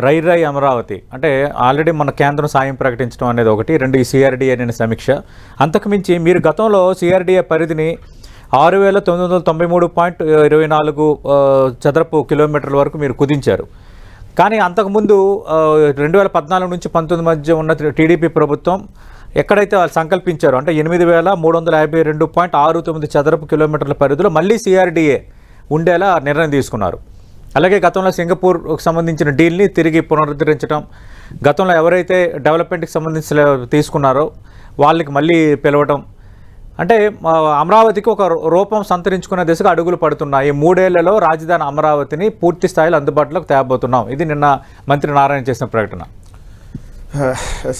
రై అమరావతి అంటే ఆల్రెడీ మన కేంద్రం సాయం ప్రకటించడం అనేది ఒకటి, రెండు ఈ సిఆర్డీఏ అనే సమీక్ష. అంతకుమించి మీరు గతంలో సిఆర్డీఏ పరిధిని 6,993.24 చదరపు కిలోమీటర్ల వరకు మీరు కుదించారు. కానీ అంతకుముందు 2014 నుంచి 19 మధ్య ఉన్న టీడీపీ ప్రభుత్వం ఎక్కడైతే వాళ్ళు సంకల్పించారో అంటే 8,352.69 చదరపు కిలోమీటర్ల పరిధిలో మళ్ళీ సిఆర్డీఏ ఉండేలా నిర్ణయం తీసుకున్నారు. అలాగే గతంలో సింగపూర్కి సంబంధించిన డీల్ని తిరిగి పునరుద్ధరించడం, గతంలో ఎవరైతే డెవలప్మెంట్కి సంబంధించి తీసుకున్నారో వాళ్ళకి మళ్ళీ పిలవడం, అంటే అమరావతికి ఒక రూపం సంతరించుకునే దిశగా అడుగులు పడుతున్నాయి. 3 ఏళ్లలో రాజధాని అమరావతిని పూర్తి స్థాయిలో అందుబాటులోకి తేబోతున్నాం. ఇది నిన్న మంత్రి నారాయణ చేసిన ప్రకటన.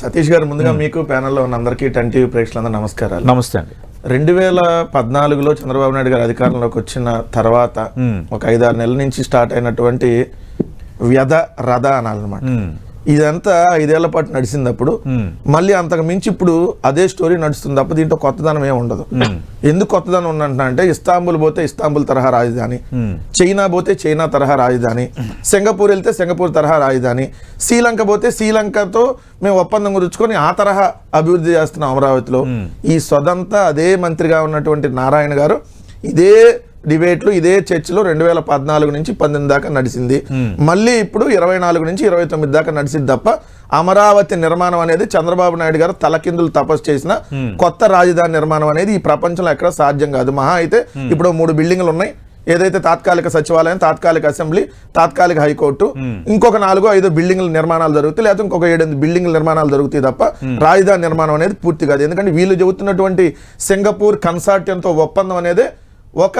సతీష్ గారు, ముందుగా మీకు ప్యానెల్లో ఉన్న అందరికీ 10 టీవీ ప్రేక్షకులందరూ నమస్కారాలు. నమస్తే అండి. 2014లో చంద్రబాబు నాయుడు గారు అధికారంలోకి వచ్చిన తర్వాత ఒక 5-6 నెలల నుంచి స్టార్ట్ అయినటువంటి వ్యధ రథ అనాలన్నమాట. ఇదంతా 5 ఏళ్ల పాటు నడిచిందప్పుడు మళ్ళీ అంతకు మించి ఇప్పుడు అదే స్టోరీ నడుస్తుంది తప్ప దీంట్లో కొత్తదనం ఏమి ఉండదు. ఎందుకు కొత్తదనం ఉన్నంటున్నా అంటే ఇస్తాంబుల్ పోతే ఇస్తాంబుల్ తరహా రాజధాని, చైనా పోతే చైనా తరహా రాజధాని, సింగపూర్ వెళ్తే సింగపూర్ తరహా రాజధాని, శ్రీలంక పోతే శ్రీలంకతో మేము ఒప్పందం కుదుర్చుకొని ఆ తరహా అభివృద్ధి చేస్తున్నాం అమరావతిలో. ఈ సొదంతా అదే మంత్రిగా ఉన్నటువంటి నారాయణ గారు ఇదే డిబేట్లు ఇదే చర్చలో 2014 నుంచి 19 దాకా నడిచింది. మళ్ళీ ఇప్పుడు 24 నుంచి 29 దాకా నడిచింది తప్ప అమరావతి నిర్మాణం అనేది చంద్రబాబు నాయుడు గారు తలకిందులు తపస్సు చేసిన కొత్త రాజధాని నిర్మాణం అనేది ఈ ప్రపంచంలో ఎక్కడ సాధ్యం కాదు. మహా అయితే ఇప్పుడు 3 బిల్డింగ్లు ఉన్నాయి, ఏదైతే తాత్కాలిక సచివాలయం, తాత్కాలిక అసెంబ్లీ, తాత్కాలిక హైకోర్టు, ఇంకొక 4-5 బిల్డింగ్ల నిర్మాణాలు జరుగుతాయి, లేకపోతే ఇంకొక 7-8 బిల్డింగ్ల నిర్మాణాలు జరుగుతాయి తప్ప రాజధాని నిర్మాణం అనేది పూర్తి కాదు. ఎందుకంటే వీళ్ళు చెబుతున్నటువంటి సింగపూర్ కన్సార్టియంతో ఒప్పందం అనేది ఒక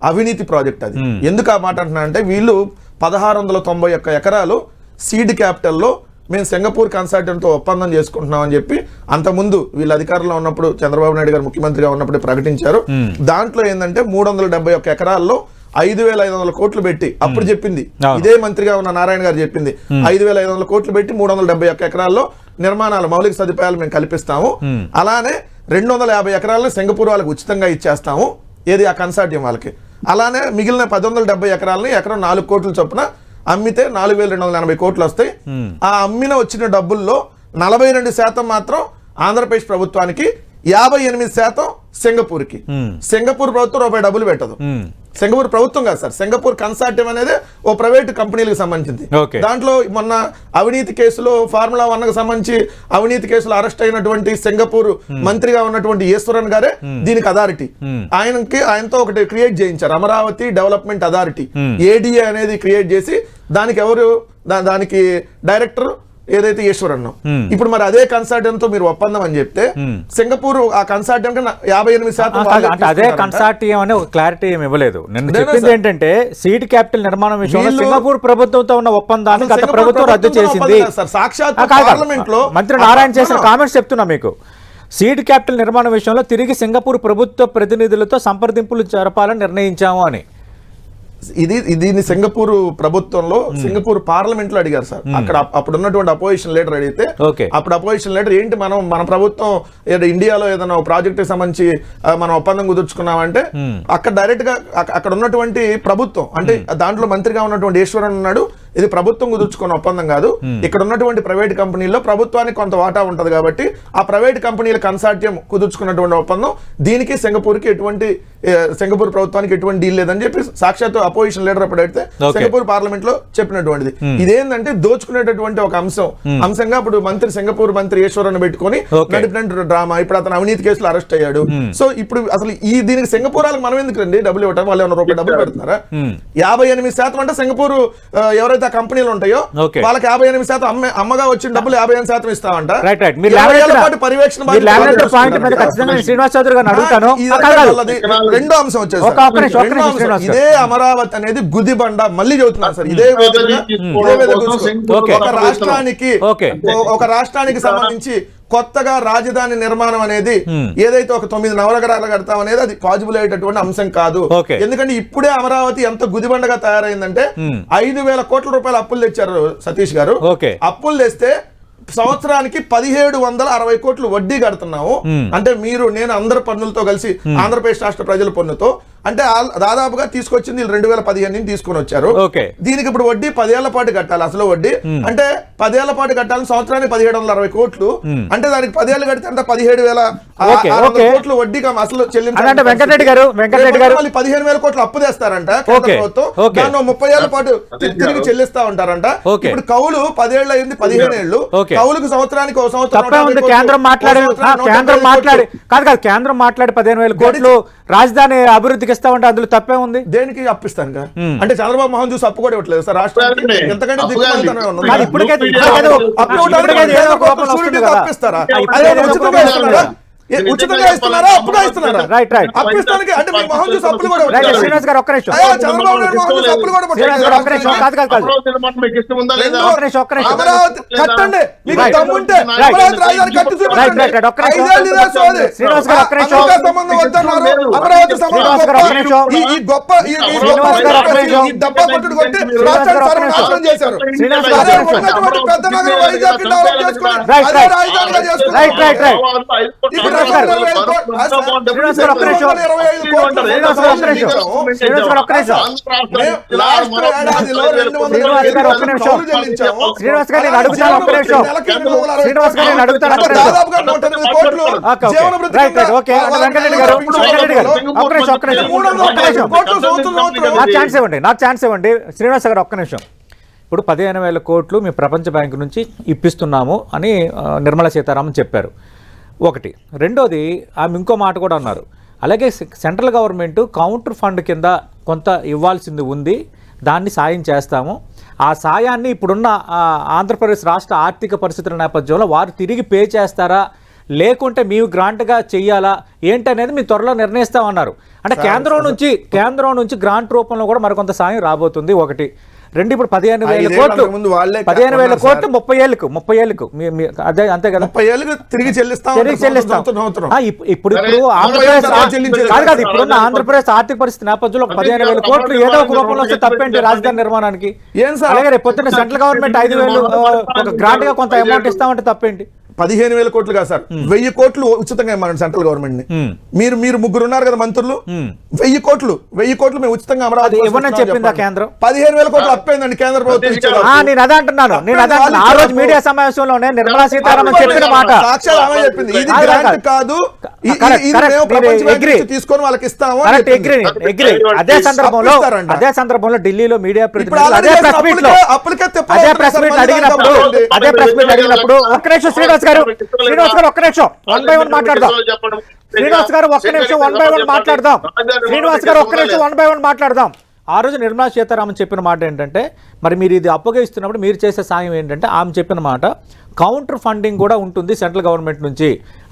అవినీతి ప్రాజెక్ట్. అది ఎందుకు ఆ మాట అంటున్నా అంటే వీళ్ళు 1691 ఎకరాలు సీడ్ క్యాపిటల్లో మేము సింగపూర్ కన్సార్టియంతో ఒప్పందం చేసుకుంటున్నాం అని చెప్పి అంతకుముందు వీళ్ళు అధికారంలో ఉన్నప్పుడు చంద్రబాబు నాయుడు గారు ముఖ్యమంత్రిగా ఉన్నప్పుడు ప్రకటించారు. దాంట్లో ఏంటంటే 371 ఎకరాల్లో 5,500 కోట్లు పెట్టి అప్పుడు చెప్పింది ఇదే మంత్రిగా ఉన్న నారాయణ గారు చెప్పింది 5,500 కోట్లు పెట్టి 371 ఎకరాల్లో నిర్మాణాలు మౌలిక సదుపాయాలు మేము కల్పిస్తాము, అలానే 250 ఎకరాలను సింగపూర్ వాళ్ళకి ఉచితంగా ఇచ్చేస్తాము, ఏది ఆ కన్సార్టియం వాళ్ళకి. అలానే మిగిలిన 1,170 ఎకరాలని ఎకరం 4 కోట్ల చొప్పున అమ్మితే 4,280 కోట్లు వస్తాయి. ఆ అమ్మిన వచ్చిన డబ్బుల్లో 42% మాత్రం ఆంధ్రప్రదేశ్ ప్రభుత్వానికి, 58% సింగపూర్కి. సింగపూర్ ప్రభుత్వం రూపాయి డబ్బులు పెట్టదు. సింగపూర్ ప్రభుత్వం కాదు సార్, సింగపూర్ కన్సార్టియం అనేది ఓ ప్రైవేట్ కంపెనీలకు సంబంధించింది. దాంట్లో మొన్న అవినీతి కేసులో ఫార్ములా 1కు సంబంధించి అవినీతి కేసులో అరెస్ట్ అయినటువంటి సింగపూర్ మంత్రిగా ఉన్నటువంటి ఈశ్వరన్ గారే దీనికి అథారిటీ. ఆయనతో ఒకటి క్రియేట్ చేయించారు, అమరావతి డెవలప్మెంట్ అథారిటీ, ఏడీఏ అనేది క్రియేట్ చేసి దానికి డైరెక్టర్ ఏదైతే ఈశ్వరన్. ఇప్పుడు మరి అదే కన్సార్టియంతో మీరు ఒప్పందం అని చెప్తే సింగపూర్ ఆ కన్సార్టియం 58% అదే కన్సార్టియం అనే క్లారిటీ ఏమి ఇవ్వలేదు. నేను చెప్పింది ఏంటంటే సీడ్ క్యాపిటల్ నిర్మాణం విషయంలో సింగపూర్ ప్రభుత్వంతో ఉన్న ఒప్పందాన్ని గత ప్రభుత్వం రద్దు చేసింది. మంత్రి నారాయణ చేసిన కామెంట్స్ చెప్తున్నా మీకు. సీడ్ క్యాపిటల్ నిర్మాణం విషయంలో తిరిగి సింగపూర్ ప్రభుత్వ ప్రతినిధులతో సంప్రదింపులు జరపాలని నిర్ణయించాము అని. దీన్ని సింగపూర్ ప్రభుత్వంలో సింగపూర్ పార్లమెంట్ లో అడిగారు సార్. అక్కడ అప్పుడు ఉన్నటువంటి అపోజిషన్ లీడర్ అడిగితే అప్పుడు అపోజిషన్ లీడర్ ఏంటి మన ప్రభుత్వం ఇండియాలో ఏదైనా ప్రాజెక్ట్ సంబంధించి మనం ఒప్పందం కుదుర్చుకున్నామంటే అక్కడ డైరెక్ట్ గా అక్కడ ఉన్నటువంటి ప్రభుత్వం అంటే దాంట్లో మంత్రిగా ఉన్నటువంటి ఈశ్వరన్ ఉన్నాడు, ఇది ప్రభుత్వం కుదుర్చుకున్న ఒప్పందం కాదు, ఇక్కడ ఉన్నటువంటి ప్రైవేట్ కంపెనీల్లో ప్రభుత్వానికి కొంత వాటా ఉంటది కాబట్టి ఆ ప్రైవేట్ కంపెనీల కన్సార్టియం కుదుర్చుకున్నటువంటి ఒప్పందం దీనికి సింగపూర్ ప్రభుత్వానికి ఎటువంటి డీల్ లేదని చెప్పి సాక్షాత్ అపోజిషన్ లీడర్ అప్పుడు అడిగితే సింగపూర్ పార్లమెంట్ లో చెప్పినటువంటిది. ఇదేంటంటే దోచుకునేటటువంటి ఒక అంశంగా ఇప్పుడు సింగపూర్ మంత్రి ఈశ్వరన్ పెట్టుకొని నడిపినటువంటి డ్రామా. ఇప్పుడు అతను అవినీతి కేసులో అరెస్ట్ అయ్యాడు. సో ఇప్పుడు అసలు దీనికి సింగపూర్ వాళ్ళకి మనం ఎందుకు రండి డబ్బులు ఇవ్వటం, వాళ్ళు ఏమైనా రూపాయి డబ్బులు పెడుతున్నారా? 58% అంటే సింగపూర్ ఎవరైతే ఆ కంపెనీలు ఉంటాయో వాళ్ళకి 58% అమ్మగా వచ్చిన డబ్బులు 58% ఇస్తామంట. పర్యవేక్షణ రెండో అంశం వచ్చేసి ఇదే అమరావతి అనేది గుదిబండ. మళ్ళీ చెబుతున్నాను సార్, ఇదే ఒక రాష్ట్రానికి సంబంధించి కొత్తగా రాజధాని నిర్మాణం అనేది ఏదైతే ఒక 9 నవనగరాలు కడతాం అనేది అది పాజిబుల్ అయ్యేటటువంటి అంశం కాదు. ఎందుకంటే ఇప్పుడే అమరావతి ఎంత గుదిబండగా తయారైందంటే 5,000 కోట్ల రూపాయలు అప్పులు తెచ్చారు సతీష్ గారు. అప్పులు తెస్తే సంవత్సరానికి 1,760 కోట్లు వడ్డీ కడుతున్నాము. అంటే నేను అందరి పన్నులతో కలిసి ఆంధ్రప్రదేశ్ రాష్ట్ర ప్రజల పన్నుతో అంటే దాదాపుగా తీసుకొచ్చింది 2015 నుంచి తీసుకొని వచ్చారు. ఓకే. దీనికి ఇప్పుడు వడ్డీ 10 ఏళ్ల పాటు కట్టాలి. అసలు వడ్డీ అంటే 10 ఏళ్ల పాటు కట్టాలని సంవత్సరానికి 1760 కోట్లు. అంటే దానికి 10 ఏళ్ళు కడితే అంటే 17,600 కోట్లు వడ్డీకి అసలు చెల్లించాలి. వెంకటరెడ్డి గారు మళ్ళీ 15,000 కోట్లు అప్పు తెస్తారంట కేంద్ర ప్రభుత్వం. దాన్ని 30 ఏళ్ల పాటు తిరిగి చెల్లిస్తా ఉంటారంట. ఇప్పుడు కౌలు 10 ఏళ్ళు అయింది, 15 ఏళ్ళు. కౌలుకు సంవత్సరానికి ఒక సంవత్సరం కేంద్రం మాట్లాడి కాదు కేంద్రం మాట్లాడి 15,000 కోట్లు రాజధాని అభివృద్ధికి ఇస్తామంటే అందులో తప్పే ఉంది. దేనికి అప్పిస్తాను అంటే చంద్రబాబు మోహన్ చూసి అప్పు కూడా ఇవ్వట్లేదు సార్ రాష్ట్రానికి. ఎంతకంటే అప్పిస్తారా? ఉచితంగా ఇస్తున్నారా? ఉచితంగా ఇస్తున్నారా? అప్పుగా ఇస్తున్నారా? అప్పిస్తానికి అంటే మీ మోహన్ చూసి అప్పులు కూడా శ్రీనివాస్ గారు ఒక్క నిమిషం. చంద్రబాబు నాయుడు మోహన్ చూసి అప్పులు కూడా అమరావతి కట్టండి. మీకు దమ్ముంటే అమరావతి రాజధాని కట్టి చూపించండి. 5 ఏళ్ళు సంబంధం వద్దన్నారు. అమరావతి సంబంధం ఈ గొప్ప ఈ డబ్బా కొట్టుడు కొట్టి రాష్ట్రాన్ని సర్వనాశనం చేశారు. ఉన్నటువంటి పెద్ద నగరం వైజాగ్ డెవలప్ చేసుకుని అదే రాజధానిగా చేసుకున్నారు. నాకు ఛాన్స్ ఇవ్వండి శ్రీనివాస్ గారు ఒక్క నిమిషం. ఇప్పుడు 15,000 కోట్లు మేము ప్రపంచ బ్యాంకు నుంచి ఇప్పిస్తున్నాము అని నిర్మలా సీతారామన్ చెప్పారు. ఒకటి. రెండోది ఆమె ఇంకో మాట కూడా అన్నారు, అలాగే సెంట్రల్ గవర్నమెంట్ కౌంటర్ ఫండ్ కింద కొంత ఇవ్వాల్సింది ఉంది, దాన్ని సాయం చేస్తాము. ఆ సాయాన్ని ఇప్పుడున్న ఆంధ్రప్రదేశ్ రాష్ట్ర ఆర్థిక పరిస్థితుల నేపథ్యంలో వారు తిరిగి పే చేస్తారా లేకుంటే మేము గ్రాంట్గా చెయ్యాలా ఏంటనేది మేము త్వరలో నిర్ణయిస్తామన్నారు. అంటే కేంద్రం నుంచి గ్రాంట్ రూపంలో కూడా మరికొంత సాయం రాబోతుంది. ఒకటి. రెండు. ఇప్పుడు 15,000 కోట్లు 15,000 కోట్లు 30 ఏళ్ళకు అదే అంతే కదా, 30 ఏళ్ళకు తిరిగి చెల్లిస్తాం. ఇప్పుడు ఆంధ్రప్రదేశ్ కాదు ఇప్పుడున్న ఆంధ్రప్రదేశ్ ఆర్థిక పరిస్థితి నేపథ్యంలో 15,000 కోట్లు ఏదో ఒక రూపంలో వస్తే తప్పేంటి రాజధాని నిర్మాణానికి? అలాగే రేపు పొద్దున్న సెంట్రల్ గవర్నమెంట్ 5,000 ఒక గ్రాంట్ గా కొంత అమౌంట్ ఇస్తామంటే తప్పేంటి? 15,000 కోట్లు కాదు సార్, 1000 కోట్లు ఉచితంగా ఇవ్వమండి సెంట్రల్ గవర్నమెంట్ ని. మీరు ముగ్గురు ఉన్నారు కదా మంత్రులు, 1000 కోట్లు మేము ఉచితంగా అమరావతి ఇవ్వనని చెప్పిందా కేంద్రం? 15,000 కోట్లు అప్పైందండి కేంద్ర ప్రభుత్వం. నేను అదే అంటున్నాను. ఆ రోజు మీడియా సమావేశంలోనే నిర్మలా సీతారామన్ చెప్పిన మాట సాక్షాత్ ఆమె చెప్పింది, ఇది గ్రాంట్ కాదు, తీసుకొని వాళ్ళకి ఇస్తాము. అదే సందర్భంలో ఢిల్లీలో మీడియా ప్రతినిధులు అదే ప్రెస్ మీట్ అడిగినప్పుడు ఒక్క నిమిషం శ్రీనివాస్ గారు ఒక్క నిమిషం 1 by 1 మాట్లాడదాం. శ్రీనివాస్ గారు ఒక్క నిమిషం 1 by 1 మాట్లాడదాం. శ్రీనివాస్ గారు ఒక్క నిమిషం 1 by 1 మాట్లాడదాం. ఆ రోజు నిర్మలా సీతారామన్ చెప్పిన మాట ఏంటంటే, మరి మీరు ఇది అప్పుగా ఇస్తున్నప్పుడు మీరు చేసే సాయం ఏంటంటే, ఆమె చెప్పిన మాట కౌంటర్ ఫండింగ్ కూడా ఉంటుంది సెంట్రల్ గవర్నమెంట్ నుంచి.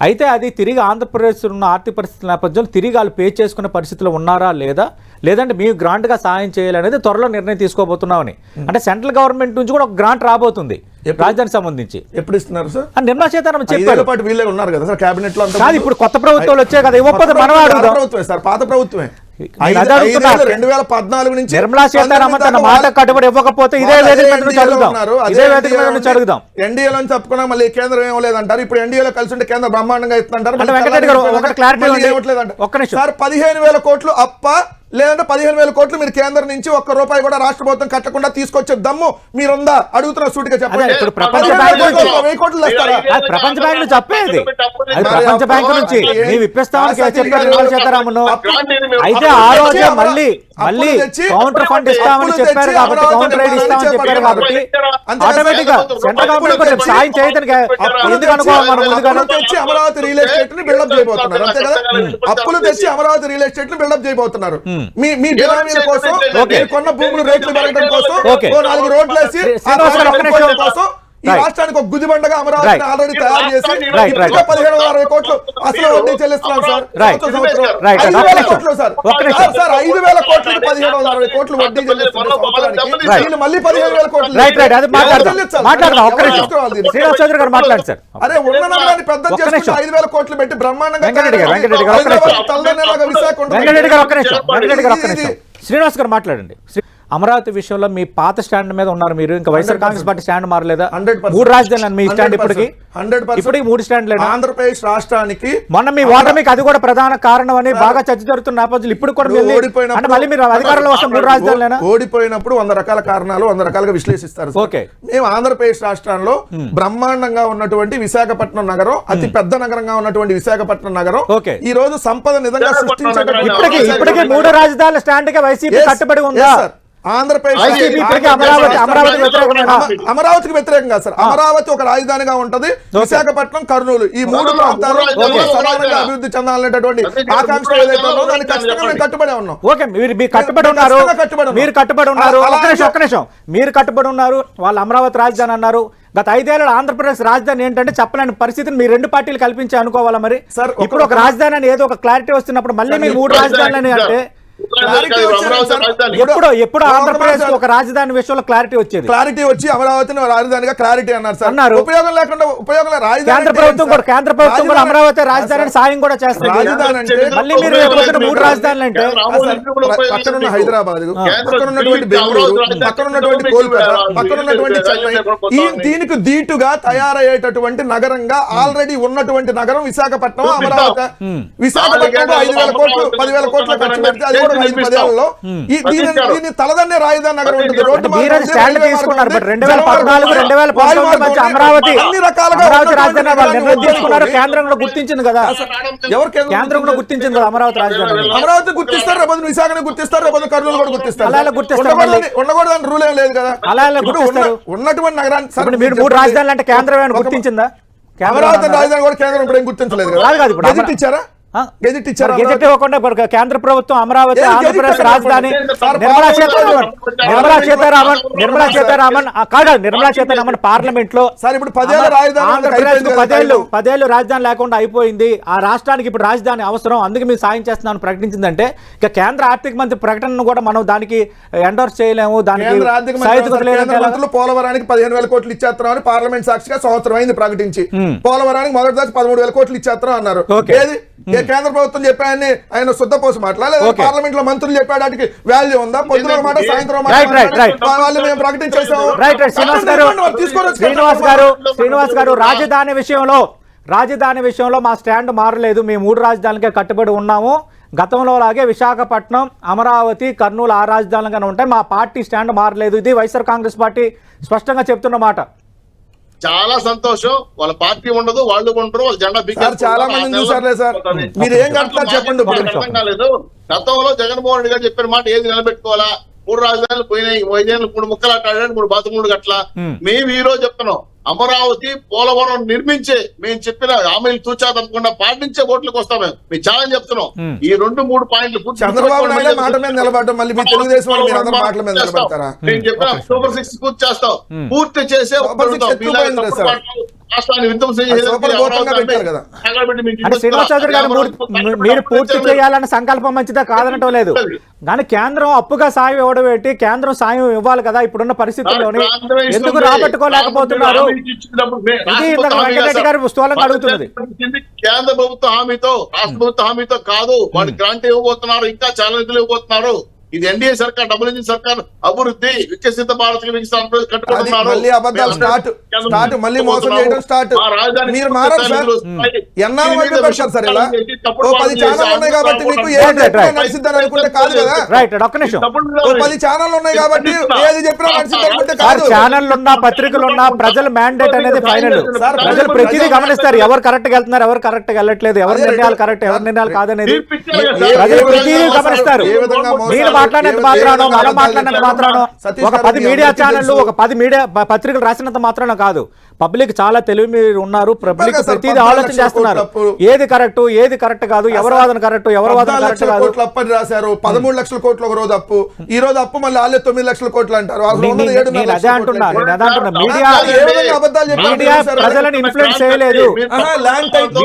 అయితే అది తిరిగి ఆంధ్రప్రదేశ్ ఉన్న ఆర్థిక పరిస్థితుల నేపథ్యంలో తిరిగి వాళ్ళు పే చేసుకునే పరిస్థితులు ఉన్నారా లేదంటే మేము గ్రాంట్గా సాయం చేయాలనేది త్వరలో నిర్ణయం తీసుకోబోతున్నామని. అంటే సెంట్రల్ గవర్నమెంట్ నుంచి కూడా ఒక గ్రాంట్ రాబోతుంది రాజధానికి సంబంధించి. ఎప్పుడు ఇస్తున్నారు సార్? నిర్మలా సీతారామన్ చెప్పారు. వీళ్ళే ఉన్నారు కదా సార్ క్యాబినెట్ లో. ఇప్పుడు కొత్త ప్రభుత్వాలు వచ్చాయి కదా, ఇవ్వకపోతే మనం ప్రభుత్వమే సార్, పాత ప్రభుత్వమే. 2014 నుంచి నిర్మలా సీతారామన్ తన మాట కట్టుబడి ఇవ్వకపోతే ఇదే వేదిక మీద నుంచి అడుగుదాం. ఎన్డీఏలో నుంచి తప్పుకున్నా మళ్ళీ కేంద్రం ఏం లేదంటారు. ఇప్పుడు ఎన్డీఏలో కలిసి ఉంటే కేంద్రం బ్రహ్మాండంగా ఇస్తుంటారు. వెంకటరెడ్డి గారు ఒక క్లారిటీ సార్ 15,000 కోట్లు అప్ప లేదంటే 15,000 కోట్లు మీరు కేంద్రం నుంచి ఒక్క రూపాయి కూడా రాష్ట్ర ప్రభుత్వం కట్టకుండా తీసుకొచ్చే దమ్ము మీరుందా అడుగుతున్నా సూటిగా చెప్పండి. ప్రపంచ బ్యాంక్ నుంచి చెప్పేది, ప్రపంచ బ్యాంక్ నుంచి మేము ఇప్పిస్తామని చెప్పారు నిర్మలా సీతారామన్. అయితే ఆ రోజే మళ్ళీ కౌంటర్ ఫండ్ ఇస్తామని చెప్పారు కాబట్టి, కౌంటర్ రైడ్ ఇస్తామని చెప్పారు కాబట్టి ఆటోమేటిక్ గా సెంట్రల్ గవర్నమెంట్ సాయం చేయడానికి ఎందుకు అనుకోవాలి మనం? ముందుగా తెచ్చి అమరావతి రియల్ ఎస్టేట్ ని బిల్డప్ చేయబోతున్నారు అంతే కదా. అప్పులు తెచ్చి అమరావతి రియల్ ఎస్టేట్ ని బిల్డప్ చేయబోతున్నారు. మీ బినామీల కోసం, కొన్న భూములు రేట్లు పెరగడం కోసం, 4 రోడ్లు వేసి కోసం ఈ రాష్ట్రానికి ఒక గుదిబండగా అమరావతిని ఆల్రెడీ తయారు చేసి 17,060 కోట్లు అసలు వడ్డీ చెల్లిస్తున్నాం సార్. 5,000 కోట్లు సార్. 5,000 కోట్లు 17,060 కోట్లు వడ్డీ చెల్లిస్తున్నారు. మళ్ళీ 15,000 కోట్లు. అరే ఉన్న నగరాన్ని పెద్ద 5,000 కోట్లు పెట్టి బ్రహ్మాండంగా శ్రీనివాస్ గారు మాట్లాడండి. అమరావతి విషయంలో మీ పాత స్టాండ్ మీద ఉన్నారు మీరు, ఇంకా వైఎస్ఆర్ కాంగ్రెస్ పార్టీ స్టాండ్ మారలేదా? 100%. 3 రాజధానులు మీ స్టాండ్ ఇప్పటికి 3 స్టాండ్ లేదు. ఆంధ్రప్రదేశ్ రాష్ట్రానికి మొన్న మీ ఓటమికి అది కూడా ప్రధాన కారణం అని బాగా చర్చ జరుగుతున్న నేపథ్యంలో ఇప్పుడు కూడా అంటే మళ్ళీ మీరు అధికారంలో వస్తే 3 రాజధానులేనా? ఓడిపోయినప్పుడు 100 రకాల కారణాలు 100 రకాలుగా విశ్లేషిస్తారు. ఓకే, మేము ఆంధ్రప్రదేశ్ రాష్ట్రంలో బ్రహ్మాండంగా ఉన్నటువంటి విశాఖపట్నం నగరం, అతి పెద్ద నగరంగా ఉన్నటువంటి విశాఖపట్నం నగరం ఈ రోజు సంపద నిజంగా సృష్టించేటటువంటి ఇప్పటికీ 3 రాజధానుల స్టాండ్ కి వైసీపీ కట్టుబడి ఉందా? అమరావతికి వ్యతిరేకంగా సార్, అమరావతి ఒక రాజధానిగా ఉంటది, విశాఖపట్నం, కర్నూలు ఈ 3 ప్రాంతాలు సమానంగా అభివృద్ధి చెందాలనేటటువంటి ఆకాంక్ష ఏదైతే ఉందో దానికి ఖచ్చితంగా మేము కట్టుబడి ఉన్నాం. ఓకే, మీరు కట్టుబడి ఉన్నారు, మీరు కట్టుబడి ఉన్నారు. ఒక్క నిమిషం, మీరు కట్టుబడి ఉన్నారు, వాళ్ళు అమరావతి రాజధాని అన్నారు. గత 5 ఏళ్ళ ఆంధ్రప్రదేశ్ రాజధాని ఏంటంటే చెప్పలేని పరిస్థితిని మీ 2 పార్టీలు కల్పించి అనుకోవాలా? మరి ఇప్పుడు ఒక రాజధాని అని ఏదో ఒక క్లారిటీ వస్తున్నప్పుడు మళ్ళీ మీ 3 రాజధానులని అంటే ఎప్పుడు ఆంధ్రప్రదేశ్ ఒక రాజధాని విషయంలో క్లారిటీ వచ్చి అమరావతిని రాజధానిగా క్లారిటీ అన్నారు సార్. అన్నారు ఉపయోగం లేకుండా కేంద్ర ప్రభుత్వం కూడా అమరావతి రాజధాని సాయం కూడా చేస్తారు. మళ్ళీ మీరు 3 రాజధానులు అంటే పక్కన ఉన్న హైదరాబాద్, పక్కన ఉన్నటువంటి బెంగళూరు, పక్కన ఉన్నటువంటి కోల్కతా, పక్కన ఉన్నటువంటి చెన్నై, దీనికి దీటుగా తయారయ్యేటటువంటి నగరంగా ఆల్రెడీ ఉన్నటువంటి నగరం విశాఖపట్నం. అమరావతి విశాఖపట్నం 5,000 కోట్లు 10,000 కోట్ల ఖర్చు పెడితే అది కూడా 5 పదేళ్లలో దీన్ని తలదన్నే రాజధాని నగరం ఉంటుంది. రోడ్డు అమరావతి కేంద్రంలో గుర్తించింది కదా, ఎవరు కేంద్రంలో గుర్తించింది కదా అమరావతి రాజధాని. అమరావతి గుర్తిస్తారు, రేపు విశాఖను గుర్తిస్తారు, రేపు కర్నూలు కూడా గుర్తిస్తారు. అలా గుర్తిస్తారు, ఉండకూడదని రూల్ ఏం లేదు కదా. అలా ఉన్నటువంటి నగరాన్ని మీరు 3 రాజధానులు అంటే కేంద్రం ఏమైనా గుర్తించిందా? అమరావతి రాజధాని కూడా కేంద్రం ఇప్పుడు ఏం గుర్తించలేదు కదా. గెజిట్ ఇచ్చారా? గెజిట్ ఇవ్వకుండా కేంద్ర ప్రభుత్వం అమరావతి ఆంధ్రప్రదేశ్ రాజధాని నిర్మలా సీతారామన్ పార్లమెంట్ లో ఆంధ్రప్రదేశ్ 10 ఏళ్ళు రాజధాని లేకుండా అయిపోయింది, ఆ రాష్ట్రానికి ఇప్పుడు రాజధాని అవసరం, అందుకే మీరు సాయం చేస్తున్నామని ప్రకటించిందంటే ఇక కేంద్ర ఆర్థిక మంత్రి ప్రకటనను కూడా మనం దానికి ఎండోర్స్ చేయలేము. దానికి పోలవరానికి 15,000 కోట్లు ఇచ్చేస్తున్నామని పార్లమెంట్ సాక్షిగా సంవత్సరం అయింది ప్రకటించి. పోలవరానికి మొదటి దాకా 13,000 కోట్లు ఇచ్చేస్తున్నాం అన్నారు. కేంద్ర ప్రభుత్వం చెప్పాయని ఆయన శుద్ధపోసి మాట్లాడలేదు. పార్లమెంట్ లో మంత్రులు చెప్పేటానికి వాల్యూ ఉందా? పొద్దున మాట సాయంత్రం వాళ్ళు మేము ప్రకటించేసాము. శ్రీనివాస్ గారు రాజధాని విషయంలో మా స్టాండ్ మారలేదు, మేము 3 రాజధానులకే కట్టుబడి ఉన్నాము. గతంలో లాగే విశాఖపట్నం, అమరావతి, కర్నూలు ఆ రాజధానులుగానే ఉంటాయి, మా పార్టీ స్టాండ్ మారలేదు. ఇది వైఎస్ఆర్ కాంగ్రెస్ పార్టీ స్పష్టంగా చెప్తున్న మాట. చాలా సంతోషం, వాళ్ళ పార్టీ ఉండదు, వాళ్ళు ఉండరు, వాళ్ళ జెండా చాలా మంది చూసారులే సార్. మీరు ఏం కడతారు చెప్పండి. గతంలో జగన్మోహన్ రెడ్డి గారు చెప్పిన మాట ఏది నిలబెట్టుకోవాలా? 3 రాజధానులు పోయినాయి, 5 ఏళ్ళు 3 ముక్కలు అట్టాడు, 3 బాత్రూములు గట్ల. మేము ఈ రోజు చెప్తున్నాం, అమరావతి పోలవరం నిర్మించే మేము చెప్పిన హామీలు తూచా తప్పకుండా పాటించే ఓట్లకు వస్తాం. మేము చాలా చెప్తున్నాం. ఈ 2-3 పాయింట్లు చంద్రబాబు నాయుడు మాట మీద నిలబడటం, మళ్ళీ మీ తెలుగుదేశం మాటల మీద నిలబడతారా? నేను చెప్పిన సూపర్ 6 పూర్తి చేస్తాం, పూర్తి చేసే రాష్ట్రాన్ని విధ్వంసం శ్రీనివాస్ చౌదరి గారు మీరు పూర్తి చేయాలన్న సంకల్పం మంచిదా కాదనటం లేదు, కానీ కేంద్రం అప్పుగా సాయం ఇవ్వడం ఏంటి? కేంద్రం సాయం ఇవ్వాలి కదా ఇప్పుడున్న పరిస్థితుల్లోని, ఎందుకు రాబట్టుకోలేకపోతున్నారు? ఇది వెంకటరెడ్డి గారు స్థూలంగా అడుగుతున్నది. కేంద్ర ప్రభుత్వ హామీతో, రాష్ట్ర ప్రభుత్వ హామీతో కాదు. వాళ్ళు గ్రాంట్ ఇవ్వబోతున్నారు, ఇంకా చాలా నిధులు ఇవ్వబోతున్నారు. ఇది ఎన్డీఏ సర్కార్, డబుల్ ఇంజిన్ సర్కార్, అభివృద్ధి, వికసిత భారత్ కట్టుకుంటున్నారు. మళ్ళీ మోసం చేయడం స్టార్ట్. మీరు మారారు సార్, ఎన్నాళ్ళు మధ్య పెట్టారు సార్. ఇలా 10 ఛానల్ ఉన్నాయి కాబట్టి మీకు ఏది నడిచిద్దని అనుకుంటే కాదు కదా. 10 ఛానల్ ఉన్నాయి కాబట్టి ఏది చెప్పినా నడిచిద్ది అనుకుంటే కాదు. ఛానల్ ఉన్నా, పత్రికలున్నా, ప్రజల మ్యాండేట్ అనేది ఫైనల్. ప్రజలు ప్రతిదీ గమనిస్తారు, ఎవరు కరెక్ట్ గా వెళ్తున్నారు, ఎవరు కరెక్ట్ గా వెళ్ళట్లేదు, ఎవరి నిర్ణయాలు కరెక్ట్, ఎవరి నిర్ణయాలు కాదనేది ప్రజలు ప్రతిదీ గమనిస్తారు. మీరు మాట్లాడినంత మాత్రానో, మనం మాట్లాడినంత మాత్రానో, ఒక 10 మీడియా ఛానళ్లు, ఒక 10 మీడియా పత్రికలు రాసినంత మాత్రాన కాదు. పబ్లిక్ చాలా తెలివి మీరు ఉన్నారు, పబ్లిక్ ప్రతిదీ ఆలోచన చేస్తున్నారు. ఏది కరెక్ట్, ఏది కరెక్ట్ కాదు, ఎవరి వాదన కరెక్ట్, ఎవరి వాదన కరెక్ట్ కాదు. అప్పని రాశారు 13 లక్షల కోట్లు ఒక రోజు అప్పు, ఈ రోజు అప్పు మళ్ళీ 9 లక్షల కోట్లు అంటారు. నేను అదే అంటున్నా. మీడియా ప్రజలను ఇన్ఫ్లుయెన్స్ చేయలేదు,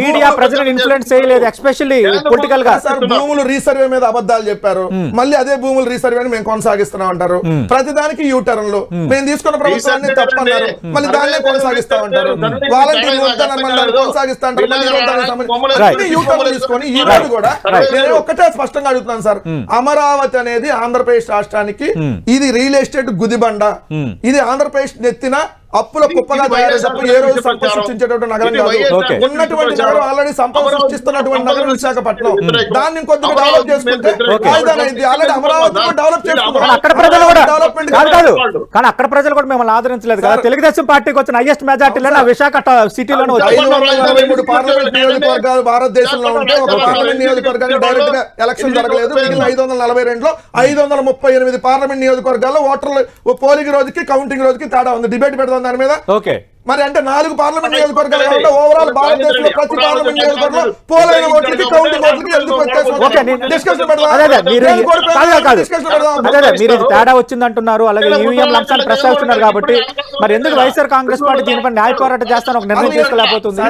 మీడియా ప్రజలను ఇన్ఫ్లుయెన్స్ చేయలేదు, ఎస్పెషల్లీ పొలిటికల్ గా. భూములు రీసర్వే మీద అబద్ధాలు చెప్పారు, మళ్ళీ అదే భూములు రీసర్వే అని మేము కొనసాగిస్తున్నాం అంటారు, ప్రతిదానికి యూ టర్న్లు, మేము తీసుకున్న ప్రభుత్వాన్ని తప్పన్నారు, మళ్ళీ దాన్నే కొనసాగిస్తా ఉంటారు, వాలంటీర్లు కొనసాగిస్తా అంటారు, యూ టర్న్ తీసుకొని ఈ రోజు కూడా నేను ఒక్కటే స్పష్టంగా అడుగుతున్నాను సార్, అమరావతి అనేది ఆంధ్రప్రదేశ్ రాష్ట్రానికి ఇది రియల్ ఎస్టేట్ గుదిబండ, ఇది ఆంధ్రప్రదేశ్ నెత్తిన అప్పుల కుప్పగా తయారు తప్ప ఏ రోజు సంపద సృష్టించేటువంటి నగరం కాదు. ఉన్నటువంటి నగరం ఆల్రెడీ సంపద సృష్టిస్తున్నటువంటి నగరం విశాఖపట్నం, దాన్ని ఇంకొద్దిగా డెవలప్ చేసుకుంటే రాజధాని అయింది. ఆల్రెడీ అమరావతి డెవలప్ చేసుకున్నారు. అక్కడ ప్రజలు కూడా కాదు కానీ అక్కడ ప్రజలు కూడా మిమ్మల్ని ఆదరించలేదు కదా. తెలుగుదేశం పార్టీకి వచ్చిన హైయెస్ట్ మెజార్టీలో విశాఖ సిటీలోనే వచ్చాయి. 543 పార్లమెంట్ నియోజకవర్గాలు భారతదేశంలో ఉంటే ఒక పార్లమెంట్ నియోజకవర్గానికి డైరెక్ట్ గా ఎలక్షన్ జరగలేదు. మిగిలిన 542లో 538 పార్లమెంట్ నియోజకవర్గాల్లో ఓటర్లు పోలింగ్ రోజుకి కౌంటింగ్ రోజుకి తేడా ఉంది. డిబేట్ పెడదాం దాని మీద. ఓకే, మరి అంటే 4 పార్లమెంట్ నియోజకవర్గాలు కాబట్టి ఓవరాల్ భారతదేశంలో ప్రతి పార్లమెంట్ నియోజకవర్గంలో పోలైన ఓట్లకి కౌంటింగ్ ఓట్లకి ఎందుకు వ్యత్యాసం? డిస్కషన్ మీరు తేడా వచ్చింది అంటున్నారు, అలాగే ఈవీఎం అంశాన్ని ప్రస్తావిస్తున్నారు కాబట్టి మరి ఎందుకు వైఎస్ఆర్ కాంగ్రెస్ పార్టీ దీనిపై న్యాయ పోరాటం చేస్తాను ఒక నిర్ణయం తీసుకోలేకపోతుంది?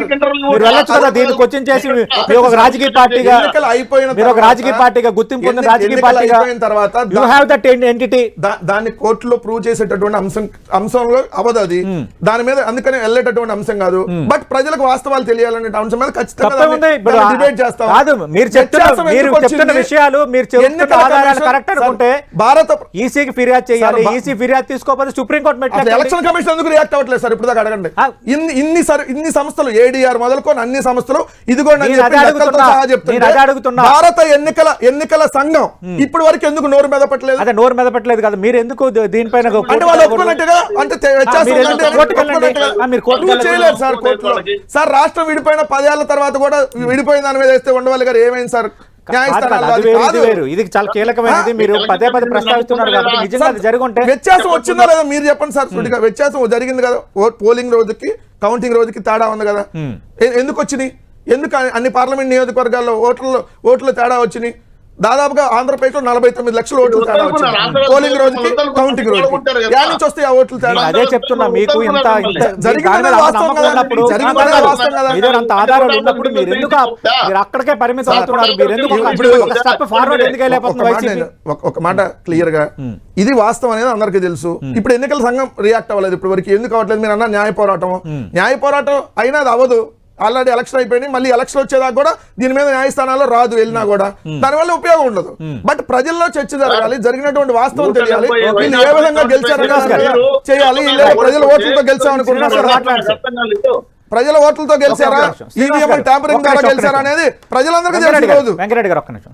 మీరు వెళ్ళొచ్చు కదా, దీన్ని క్వశ్చన్ చేసి ఒక రాజకీయ పార్టీగా మీరు ఒక రాజకీయ పార్టీగా గుర్తింపు పొందిన రాజకీయ పార్టీగా తర్వాత యు హావ్ దట్ ఎంటిటీ, దాన్ని కోర్టులో ప్రూవ్ చేసేటటువంటి అంశంలో అవదు అది, దాని మీద అందుకని వెళ్ళేటటువంటి అంశం కాదు. బట్ ప్రజలకు వాస్తవాలు తెలియాలనే అంశం మీద ఖచ్చితంగా డిబేట్ చేస్తాం. మీరు చెప్తున్న విషయాలు మీరు చెప్తున్న ఆధారాలు కరెక్ట్ అనుకుంటే భారత ఈసీకి ఫిర్యాదు చేయాలి, ఈసీ ఫిర్యాదు తీసుకోకపోతే సుప్రీంకోర్టు మెట్లు. ఎలక్షన్ కమిషన్ ఎందుకు రియాక్ట్ అవ్వట్లేదు సార్? ఇప్పుడు దాకా అడగండి. ఇన్ని సంస్థలు ఏడీఆర్ మొదలుకొని అన్ని సంస్థలు ఇదిగోండి చెప్తున్నారు. భారత ఎన్నికల సంఘం ఇప్పటి వరకు ఎందుకు నోరు మెదపట్లేదు? అదే నోరు మెదపట్లేదు కదా, మీరు ఎందుకు దీనిపైన అంటే వాళ్ళు ఒప్పుకున్నట్టుగా అంటే చేయలేదు సార్ కోర్టులో. సార్ రాష్ట్రం విడిపోయిన 10 ఏళ్ల తర్వాత కూడా విడిపోయిన దాని మీద వేస్తే ఉండవాలి గారు ఏమైంది సార్? ఇది చాలా కీలకమైనది, మీరు పదే పదే ప్రస్తావిస్తున్నారు కాబట్టి నిజంగా అది జరుగుంటే వ్యత్యాసం వచ్చిందా లేదా మీరు చెప్పండి సార్. సుడిగా వ్యత్యాసం జరిగింది కదా, పోలింగ్ రోజుకి కౌంటింగ్ రోజుకి తేడా ఉంది కదా. ఎందుకు వచ్చినాయి? ఎందుకు అన్ని పార్లమెంట్ నియోజకవర్గాల్లో ఓట్లు తేడా వచ్చినాయి? దాదాపుగా ఆంధ్రప్రదేశ్ లో 49 లక్షల ఓట్లు తేడా వచ్చింది పోలింగ్ రోజుకి కౌంటింగ్ రోజుకి. యాడ్ నుంచి వస్తే ఆ ఓట్లు తేడా. అదే చెప్తున్నా మీకు ఇంత ఆధారాలు ఉన్నప్పుడు మీరు ఎందుకు మీరు అక్కడికే పరిమితం అవుతున్నారు? మీరు ఎందుకు స్టెప్ ఫార్వర్డ్ ఎందుకు వెళ్ళిపోతున్నారు? ఒక మాట క్లియర్ గా, ఇది వాస్తవం అనేది అందరికీ తెలుసు. ఇప్పుడు ఎన్నికల సంఘం రియాక్ట్ అవ్వలేదు ఇప్పటి వరకు. ఎందుకు అవ్వట్లేదు? మీరు అన్న న్యాయ పోరాటం అయినా అది అవ్వదు. ఆల్రెడీ ఎలక్షన్ అయిపోయింది, మళ్ళీ ఎలక్షన్ వచ్చేదాకా కూడా దీని మీద న్యాయస్థానాల్లో రాదు వెళ్ళినా కూడా, దానివల్ల ఉపయోగం ఉండదు. బట్ ప్రజల్లో చర్చ జరగాలి, జరిగినటువంటి వాస్తవం తెలియాలి, వీళ్ళు ఏ విధంగా గెలిచారని చేయాలి. ప్రజల ఓట్లతో గెలిచామనుకుంటున్నారు, ప్రజల ఓట్లతో గెలిచారా, ఈవీఎం ట్యాంపరింగ్ ద్వారా గెలిచారా అనేది ప్రజలందరికీ తెలుసు. వెంకరెడ్డి గారు ఒక్క నిమిషం.